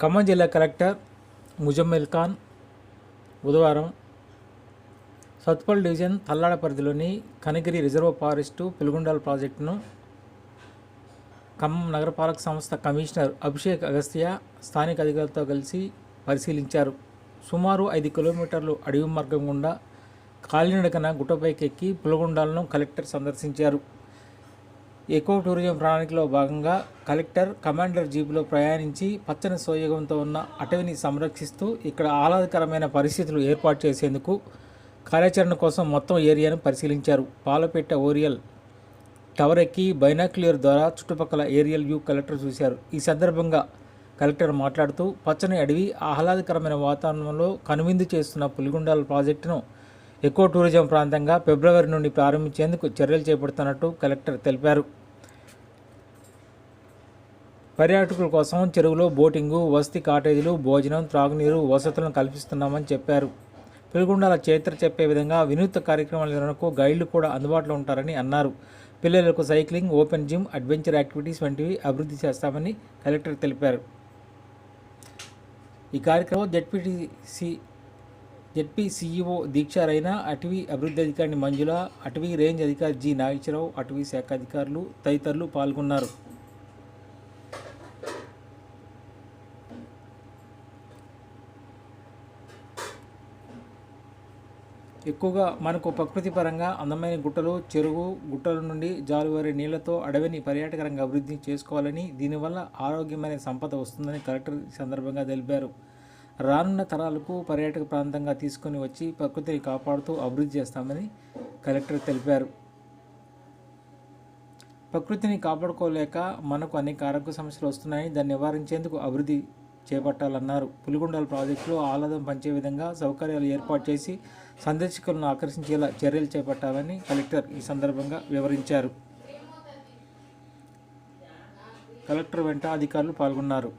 ఖమ్మం జిల్లా కలెక్టర్ ముజమ్మిల్ ఖాన్ బుధవారం సత్పల్ డివిజన్ తల్లాడ పరిధిలోని కనగిరి రిజర్వ్ ఫారెస్టు పెలుగుండాల ప్రాజెక్టును ఖమ్మం నగరపాలక సంస్థ కమిషనర్ అభిషేక్ అగస్త్య స్థానిక అధికారులతో కలిసి పరిశీలించారు. సుమారు 5 కిలోమీటర్లు అడవి మార్గం గుండా కాలినడకన గుట్టపైకి ఎక్కి పెలుగుండాలను కలెక్టర్ సందర్శించారు. ఎకో టూరిజం ప్రణాళికలో భాగంగా కలెక్టర్ కమాండర్ జీపులో ప్రయాణించి పచ్చని సోయగంతో ఉన్న అటవీని సంరక్షిస్తూ ఇక్కడ ఆహ్లాదకరమైన పరిస్థితులు ఏర్పాటు చేసేందుకు కార్యాచరణ కోసం మొత్తం ఏరియాను పరిశీలించారు. పాలపేట ఓరియల్ టవర్ ఎక్కి బైనాక్యులర్ ద్వారా చుట్టుపక్కల ఏరియల్ వ్యూ కలెక్టర్ చూశారు. ఈ సందర్భంగా కలెక్టర్ మాట్లాడుతూ పచ్చని అడవి ఆహ్లాదకరమైన వాతావరణంలో కనువిందు చేస్తున్న పులిగుండాల ప్రాజెక్టును ఎకో టూరిజం ప్రాంతంగా ఫిబ్రవరి నుండి ప్రారంభించేందుకు చర్యలు చేపడుతున్నట్టు కలెక్టర్ తెలిపారు. పర్యాటకుల కోసం చెరువులో బోటింగు, వసతి కాటేజీలు, భోజనం, త్రాగునీరు, వసతులను కల్పిస్తున్నామని చెప్పారు. పెలుగుండాల చరిత్ర చెప్పే విధంగా వినూత్న కార్యక్రమాల నిర్వహణకు గైడ్లు కూడా అందుబాటులో ఉంటారని అన్నారు. పిల్లలకు cycling, open gym, adventure activities వంటివి అభివృద్ధి చేస్తామని కలెక్టర్ తెలిపారు. ఈ కార్యక్రమంలో జెడ్పీ సీఈఓ దీక్షారైన, అటవీ అభివృద్ధి అధికారిని మంజుల, అటవీ రేంజ్ అధికారి జి నాగేశ్వరరావు, అటవీ శాఖ అధికారులు తదితరులు పాల్గొన్నారు. ఎక్కువగా మనకు ప్రకృతి పరంగా అందమైన గుట్టలు, చెరువు, గుట్టల నుండి జాలువారే నీళ్లతో అడవిని పర్యాటకరంగా అభివృద్ధి చేసుకోవాలని, దీనివల్ల ఆరోగ్యమైన సంపద వస్తుందని కలెక్టర్ ఈ సందర్భంగా తెలిపారు. రానున్న తరాలకు పర్యాటక ప్రాంతంగా తీసుకొని వచ్చి ప్రకృతిని కాపాడుతూ అభివృద్ధి చేస్తామని కలెక్టర్ తెలిపారు. ప్రకృతిని కాపాడుకోలేక మనకు అనేక ఆరోగ్య సమస్యలు వస్తున్నాయని, దాన్ని నివారించేందుకు అభివృద్ధి చేపట్టాలన్నారు. పులిగుండాల ప్రాజెక్టులో ఆహ్లాదం పంచే విధంగా సౌకర్యాలు ఏర్పాటు చేసి సందర్శకులను ఆకర్షించేలా చర్యలు చేపట్టాలని కలెక్టర్ ఈ సందర్భంగా వివరించారు. కలెక్టర్ వెంట అధికారులు పాల్గొన్నారు.